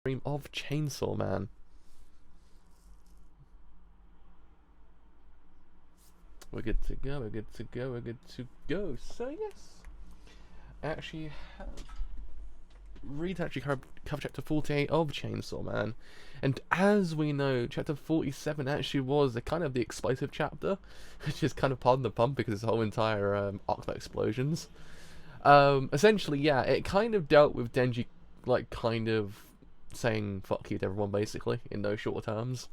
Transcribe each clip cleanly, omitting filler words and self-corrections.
Stream of Chainsaw Man. We're good to go, we're good to go, we're good to go. So yes, I actually have cover chapter 48 of Chainsaw Man. And as we know, chapter 47 actually was a kind of the explosive chapter, which is kind of pardon the pun because it's the whole entire arc of explosions. Essentially, yeah, it kind of dealt with Denji, like, kind of saying fuck you to everyone, basically, in those short terms.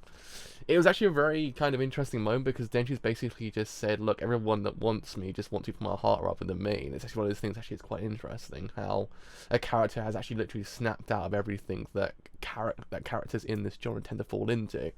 It was actually a very kind of interesting moment because Denji's basically just said, look, everyone that wants me just wants you from my heart rather than me. And it's actually one of those things actually is quite interesting, how a character has actually literally snapped out of everything that characters in this genre tend to fall into.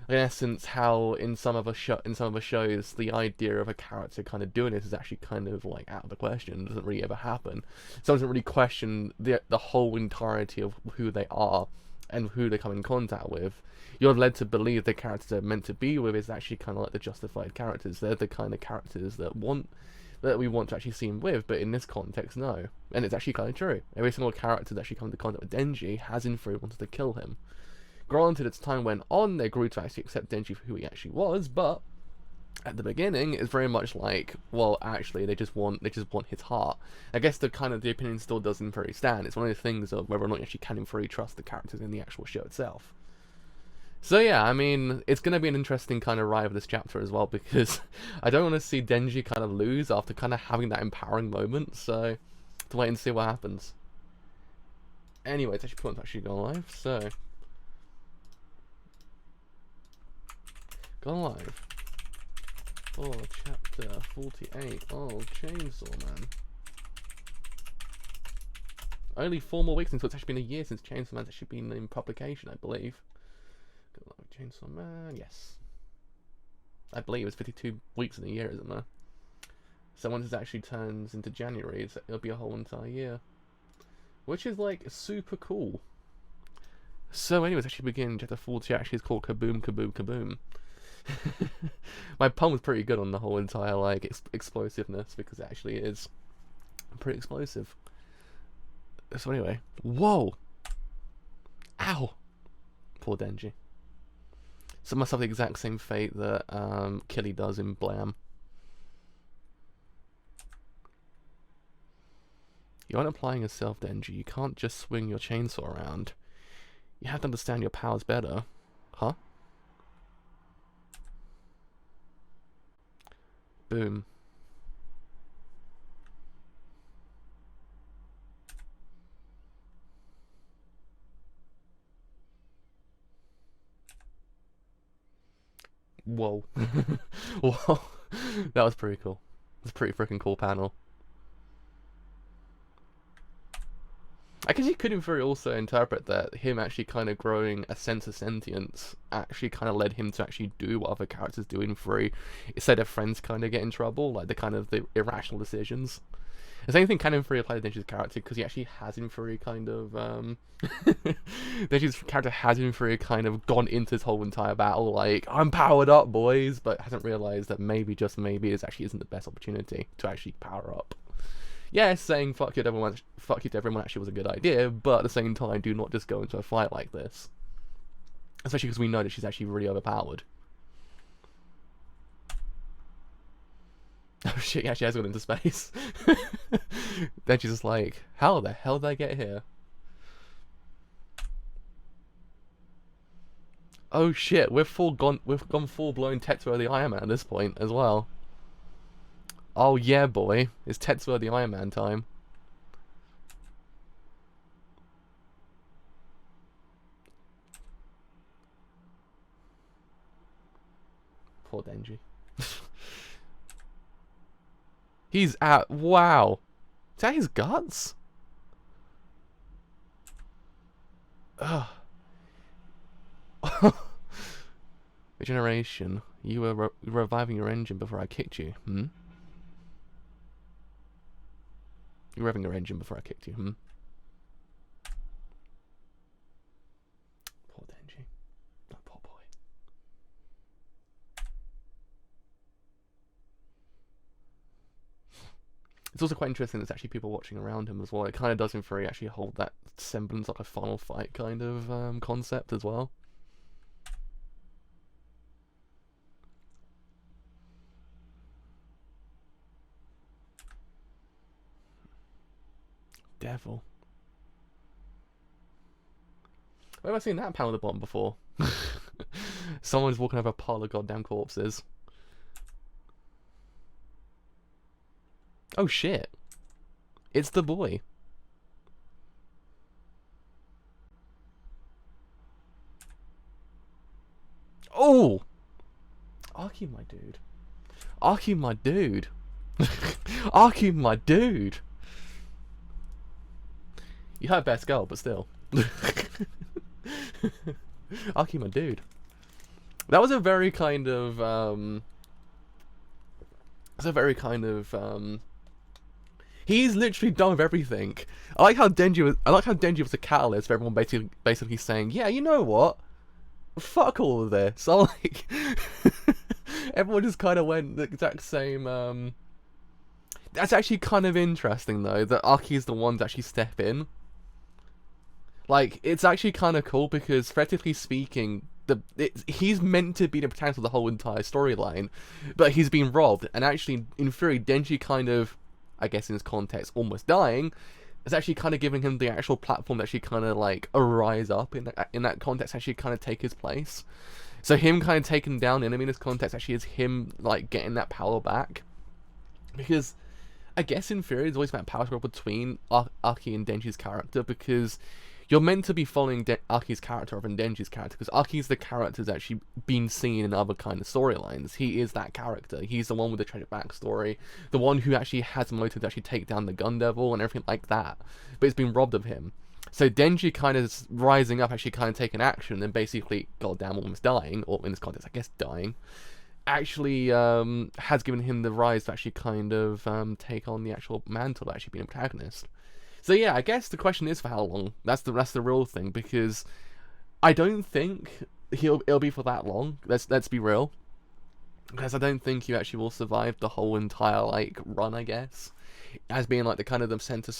In essence, how in some of the shows, the idea of a character kind of doing this is actually kind of like out of the question. It doesn't really ever happen. So it doesn't really question the whole entirety of who they are and who they come in contact with. You're led to believe the characters they're meant to be with is actually kind of like the justified characters. They're the kind of characters that we want to actually see him with, but in this context, no. And it's actually kind of true. Every single character that actually comes into contact with Denji has in theory wanted to kill him. Granted, as time went on, they grew to actually accept Denji for who he actually was, but at the beginning, it's very much like, well, actually, they just want his heart. I guess the opinion still doesn't very stand. It's one of the things of whether or not you actually can in theory trust the characters in the actual show itself. So yeah, I mean, it's going to be an interesting kind of ride of this chapter as well, because I don't want to see Denji kind of lose after kind of having that empowering moment, so to wait and see what happens. Anyway, it's actually important to actually go live, so go live for chapter 48 of Chainsaw Man. Only 4 more weeks until it's actually been a year since Chainsaw Man's actually been in publication, I believe. Go live with Chainsaw Man, yes. I believe it's 52 weeks in a year, isn't there? So once it actually turns into January, it'll be a whole entire year. Which is like super cool. So anyways, actually begin chapter 40 actually is called Kaboom Kaboom Kaboom. My pun was pretty good on the whole entire like explosiveness because it actually is pretty explosive. So anyway, whoa, ow, poor Denji. So must have the exact same fate that Killy does in Blam. You aren't applying yourself, Denji. You can't just swing your chainsaw around. You have to understand your powers better, huh? Boom. Whoa. Whoa. That was pretty cool. It's a pretty freaking cool panel. I guess you could in theory also interpret that him actually kind of growing a sense of sentience actually kind of led him to actually do what other characters do in theory, instead of friends kind of get in trouble, like the irrational decisions. The same thing can in theory apply to Denji's character because he actually has in theory kind of Denji's character has in theory kind of gone into this whole entire battle like I'm powered up, boys, but hasn't realized that maybe just maybe this actually isn't the best opportunity to actually power up. Yes, saying fuck you to everyone actually was a good idea, but at the same time, do not just go into a fight like this. Especially because we know that she's actually really overpowered. Oh shit, yeah, she has gone into space. Then she's just like, how the hell did I get here? Oh shit, we've gone full blown Tetsuo the Iron Man at this point as well. Oh yeah, boy, it's Tetsuo the Iron Man time. Poor Denji. He's at wow. Is that his guts? Ugh. Regeneration. You were reviving your engine before I kicked you. Hmm. You were revving your engine before I kicked you. Hmm. Poor Denji. Oh, poor boy. it's also quite interesting there's actually people watching around him as well. It kind of does in theory actually hold that semblance of a final fight kind of concept as well. Devil. Where have I seen that panel at the bottom before? Someone's walking over a pile of goddamn corpses. Oh shit. It's the boy. Oh! Aki, my dude. Aki, my dude. Aki, my dude. You had best girl, but still. Aki, my dude. That was a very kind of, he's literally done with everything. I like how Denji was a catalyst for everyone basically saying, yeah, you know what? Fuck all of this. So like, everyone just kind of went the exact same. That's actually kind of interesting though, that Aki is the one to actually step in. Like, it's actually kind of cool because, theoretically speaking, he's meant to be the protagonist of the whole entire storyline, but he's been robbed. And actually, in theory, Denji kind of, I guess in this context, almost dying, is actually kind of giving him the actual platform to actually kind of like arise up in that context, actually kind of take his place. So him kind of taking down the enemy in this context actually is him like getting that power back, because I guess in theory it's always about power struggle between Aki and Denji's character, because you're meant to be following Aki's character rather than Denji's character, because Aki's the character that's actually been seen in other kind of storylines. He is that character. He's the one with the tragic backstory, the one who actually has motive to actually take down the Gun Devil and everything like that, but it's been robbed of him. So Denji kind of is rising up, actually kind of taking action, and basically, goddamn, almost dying, or in this context, I guess dying, actually has given him the rise to actually kind of take on the actual mantle of actually being a protagonist. So yeah, I guess the question is for how long. That's the real thing, because I don't think it'll be for that long. Let's be real, because I don't think he actually will survive the whole entire like run, I guess, as being like the kind of the center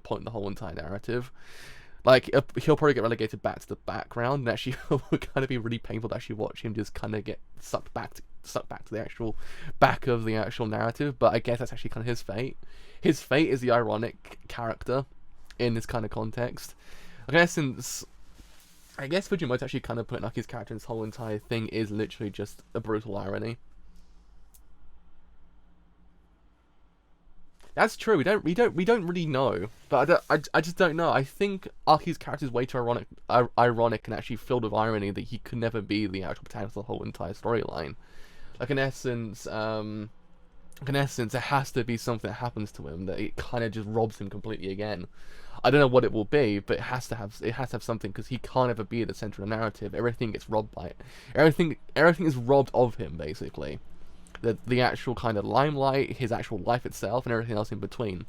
point of the whole entire narrative. Like, he'll probably get relegated back to the background, and actually it will kind of be really painful to actually watch him just kind of get sucked back to the actual back of the actual narrative. But I guess that's actually kind of his fate. His fate is the ironic character in this kind of context. I guess Fujimoto actually kind of putting like his character in this whole entire thing is literally just a brutal irony. That's true. We don't really know, but I just don't know. I think Aki's character is way too ironic and actually filled with irony that he could never be the actual protagonist of the whole entire storyline. Like in essence, it has to be something that happens to him that it kind of just robs him completely again. I don't know what it will be, but it has to have something, because he can't ever be at the center of the narrative. Everything gets robbed by it. Everything is robbed of him, basically. The actual kind of limelight, his actual life itself, and everything else in between.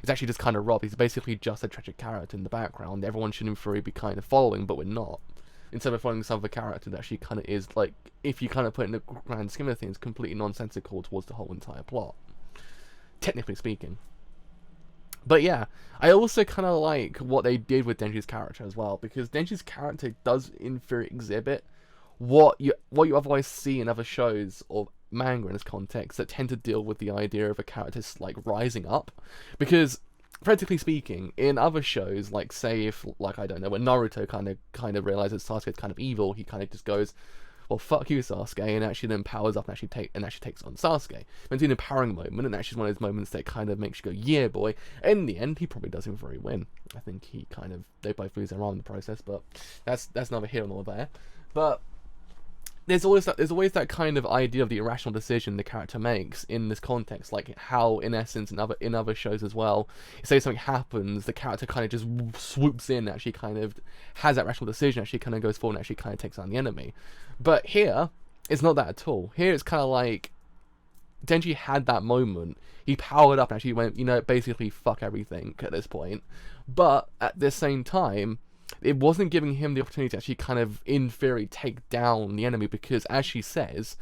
It's actually just kind of robbed. He's basically just a tragic character in the background. Everyone should in theory be kind of following, but we're not. Instead of following some other character that actually kind of is, like, if you kind of put it in the grand scheme of things, completely nonsensical towards the whole entire plot. Technically speaking. But yeah, I also kind of like what they did with Denji's character as well, because Denji's character does in theory exhibit what you otherwise see in other shows or manga in this context that tend to deal with the idea of a character like rising up. Because practically speaking, in other shows, like say if, like, I don't know, when Naruto kind of realizes Sasuke's kind of evil, he kind of just goes, well, fuck you, Sasuke, and actually then powers up and actually takes on Sasuke. It's an empowering moment, and actually one of those moments that kind of makes you go, yeah, boy. In the end, he probably doesn't very win. I think they both lose their arm in the process, but that's neither here nor there. But there's always that kind of idea of the irrational decision the character makes in this context, like how in essence in other shows as well, say something happens, the character kind of just swoops in, actually kind of has that rational decision, actually kind of goes forward and actually kind of takes on the enemy. But here it's not that at all. Here it's kind of like Denji had that moment, he powered up and actually went, you know, basically fuck everything at this point, but at the same time it wasn't giving him the opportunity to actually kind of, in theory, take down the enemy, because, as she says,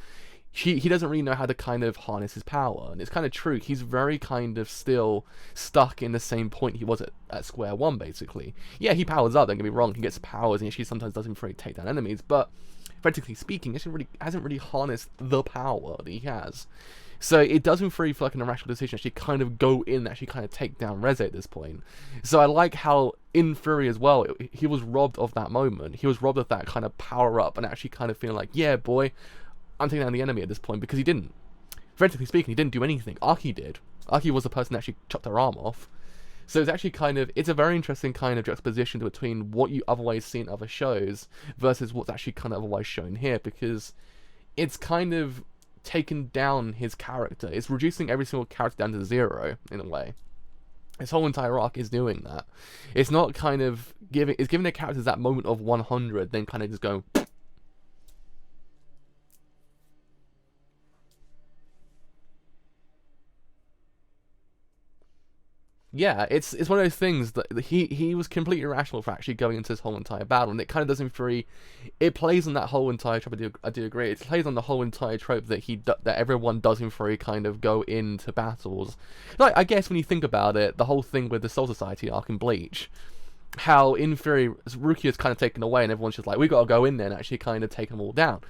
he doesn't really know how to kind of harness his power, and it's kind of true. He's very kind of still stuck in the same point he was at square one, basically. Yeah, he powers up, don't get me wrong, he gets powers, and he sometimes doesn't really take down enemies, but practically speaking, he hasn't really harnessed the power that he has. So it doesn't feel like an irrational decision to actually kind of go in and actually kind of take down Reze at this point. So I like how, in Fury as well, he was robbed of that moment. He was robbed of that kind of power up and actually kind of feeling like, yeah, boy, I'm taking down the enemy at this point, because he didn't. Theoretically speaking, he didn't do anything. Aki did. Aki was the person that actually chopped her arm off. So it's actually kind of, it's a very interesting kind of juxtaposition between what you otherwise see in other shows versus what's actually kind of otherwise shown here, because it's kind of taken down his character. It's reducing every single character down to 0, in a way. This whole entire arc is doing that. It's not kind of giving, it's giving the characters that moment of 100, then kind of just going, yeah, it's one of those things that he was completely irrational for actually going into this whole entire battle, and it kind of doesn't free. It plays on that whole entire trope. I do agree. It plays on the whole entire trope that that everyone does in Fury kind of go into battles. Like, I guess when you think about it, the whole thing with the Soul Society arc in Bleach, how in Fury Rukia is kind of taken away, and everyone's just like, we got to go in there and actually kind of take them all down.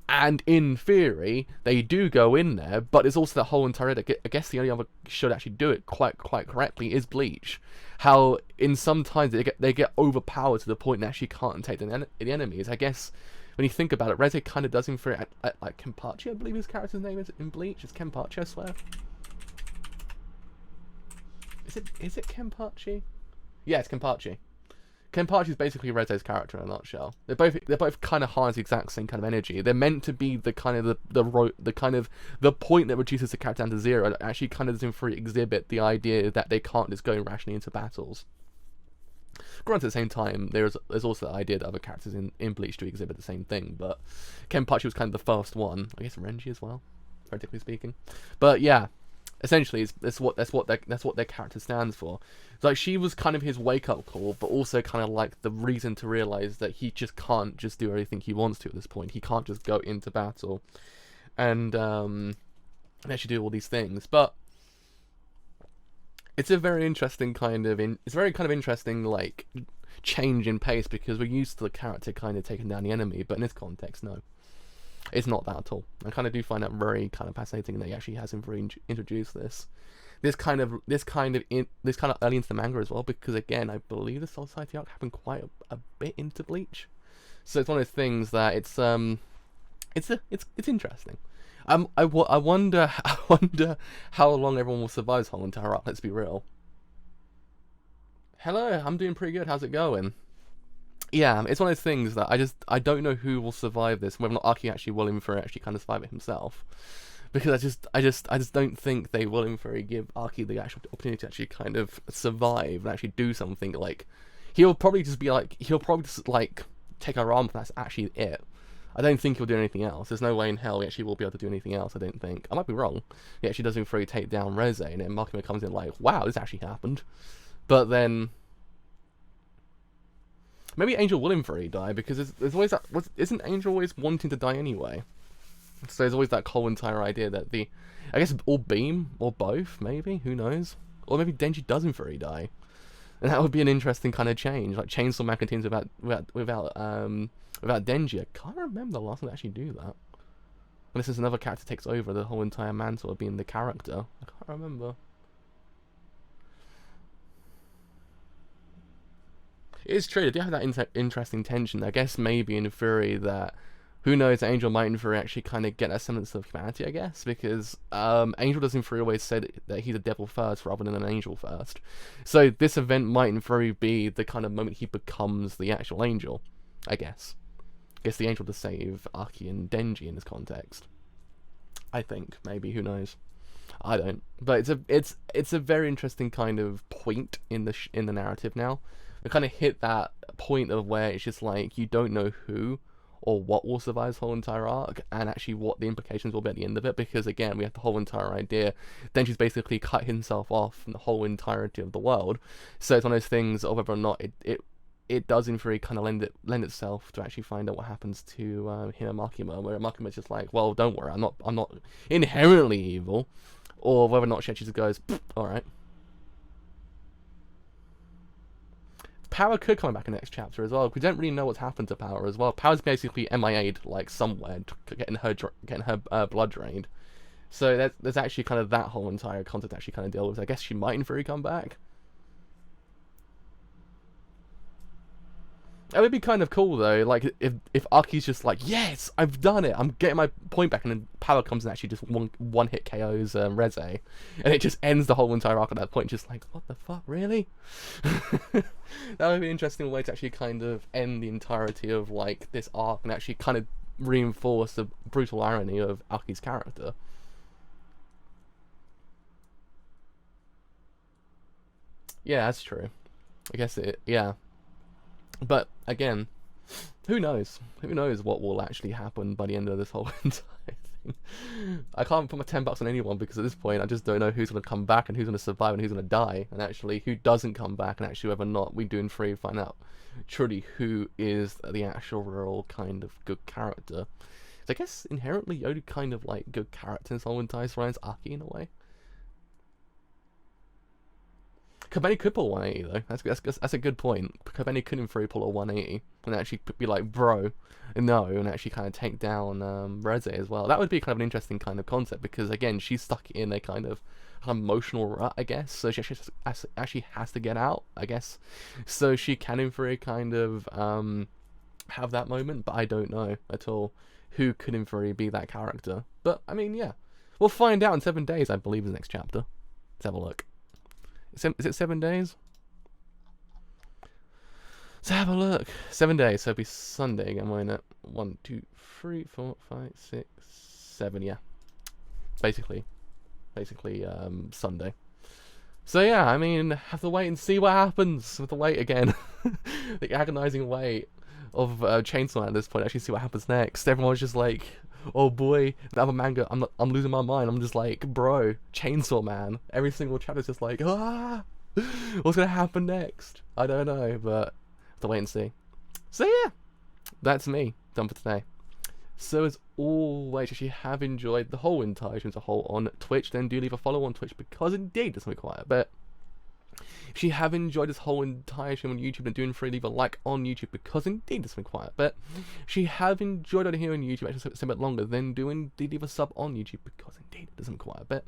And in theory, they do go in there, but it's also that whole entire. I guess the only other show that actually do it quite correctly is Bleach. How in some times they get overpowered to the point they actually can't take the enemies. I guess when you think about it, Reze kind of does him for it. Like Kenpachi, I believe his character's name is in Bleach. It's Kenpachi, I swear. Is it Kenpachi? Yeah, it's Kenpachi. Kenpachi is basically Reze's character in a nutshell. They're both kind of harness the exact same kind of energy. They're meant to be the kind of the point that reduces the character down to 0. That actually kind of doesn't fully exhibit the idea that they can't just go irrationally into battles. Granted, at the same time, there's also the idea that other characters in Bleach do exhibit the same thing. But Kenpachi was kind of the first one. I guess Renji as well, practically speaking. But yeah. Essentially, that's what their character stands for. It's like she was kind of his wake-up call, but also kind of like the reason to realize that he just can't just do everything he wants to at this point. He can't just go into battle and actually do all these things. But it's a very interesting kind of interesting like change in pace, because we're used to the character kind of taking down the enemy, but in this context, no. It's not that at all. I kind of do find that very kind of fascinating that he actually hasn't really introduced this kind of early into the manga as well, because again, I believe the Soul Society arc happened quite a bit into Bleach, so it's one of those things that it's interesting. I wonder how long everyone will survive this whole entire arc. Let's be real. Hello, I'm doing pretty good. How's it going? Yeah, it's one of those things that I don't know who will survive this, whether or not Aki actually will in for actually kind of survive it himself, because I just don't think they will in for give Aki the actual opportunity to actually kind of survive and actually do something. Like he'll probably just take her arm, and that's actually it. I don't think he'll do anything else. There's no way in hell he actually will be able to do anything else, I don't think. I might be wrong. He actually does really take down Reze, and then Makima comes in like, wow, this actually happened. But then maybe Angel will in Fury die, because there's always that. Isn't Angel always wanting to die anyway? So there's always that whole entire idea that I guess, or Beam, or both, maybe, who knows? Or maybe Denji does in Fury die. And that would be an interesting kind of change. Like Chainsaw Man continues without Denji. I can't remember the last time they actually do that. Unless there's another character takes over the whole entire mantle of being the character. I can't remember. It is true, they do have that interesting tension. I guess maybe in Fury that, who knows, Angel might in Fury actually kind of get a semblance of humanity, I guess, because Angel does in Fury always say that he's a devil first rather than an angel first. So this event might in Fury be the kind of moment he becomes the actual angel, I guess. I guess the angel to save Aki and Denji in this context. I think, maybe, who knows. I don't. But it's a very interesting kind of point in the narrative now. We kind of hit that point of where it's just like you don't know who or what will survive this whole entire arc, and actually what the implications will be at the end of it, because again, we have the whole entire idea. Denji's basically cut himself off from the whole entirety of the world, so it's one of those things of whether or not it does in theory kind of lend itself to actually find out what happens to him and Makima, where Makima's just like, well, don't worry, I'm not inherently evil, or whether or not she actually just goes, all right. Power could come back in the next chapter as well. We don't really know what's happened to Power as well. Power's basically MIA'd like somewhere, getting her blood drained. So there's actually kind of that whole entire concept to actually kind of deal with. I guess she might in theory come back. It would be kind of cool though, like if Aki's just like, yes, I've done it, I'm getting my point back, and then Power comes and actually just one hit KOs Reze, and it just ends the whole entire arc at that point. Just like, what the fuck, really? That would be an interesting way to actually kind of end the entirety of like this arc and actually kind of reinforce the brutal irony of Aki's character. Yeah, that's true. I guess yeah. But again, who knows? Who knows what will actually happen by the end of this whole entire thing? I can't put my $10 on anyone because at this point I just don't know who's going to come back and who's going to survive and who's going to die, and actually who doesn't come back, and actually whether or not we do in 3 find out truly who is the actual real kind of good character. So I guess inherently the only kind of like good character in this whole entire story is Aki in a way. Kobeni could pull a 180 though. That's a good point. Kobeni could in theory pull a 180 and actually be like, bro, no, and actually kind of take down Reze as well. That would be kind of an interesting kind of concept because again, she's stuck in a kind of emotional rut, I guess. So she actually has to get out, I guess. So she can in theory kind of have that moment, but I don't know at all who could in theory be that character. But I mean, yeah, we'll find out in 7 days, I believe, is the next chapter. Let's have a look. Is it 7 days? Let's have a look. 7 days, so it'll be Sunday again, won't it? 1, 2, 3, 4, 5, 6, 7, yeah. Basically Sunday. So yeah, I mean, have to wait and see what happens with the wait again. The agonizing wait of Chainsaw Man at this point, actually see what happens next. Everyone's just like, oh boy, the other manga, I'm losing my mind. I'm just like, bro, Chainsaw Man. Every single chapter's just like, what's gonna happen next? I don't know, but have to wait and see. So yeah, that's me, done for today. So as always, if you have enjoyed the whole entire stream as a whole on Twitch, then do leave a follow on Twitch because indeed it's quite a bit. If you have enjoyed this whole entire stream on YouTube, then do free leave a like on YouTube because indeed it's been quite a bit. If you have enjoyed it here on YouTube, actually it's a bit longer, then do indeed leave a sub on YouTube because indeed it doesn't quite a bit.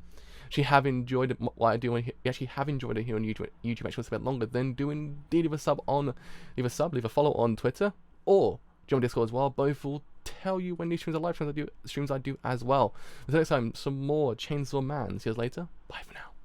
If you have enjoyed it, what I do, you actually have enjoyed it here on YouTube actually it's a bit longer, then do indeed leave a follow on Twitter, or join Discord as well. Both will tell you when these streams are live, streams I do as well. Until next time, some more Chainsaw Man. See you guys later. Bye for now.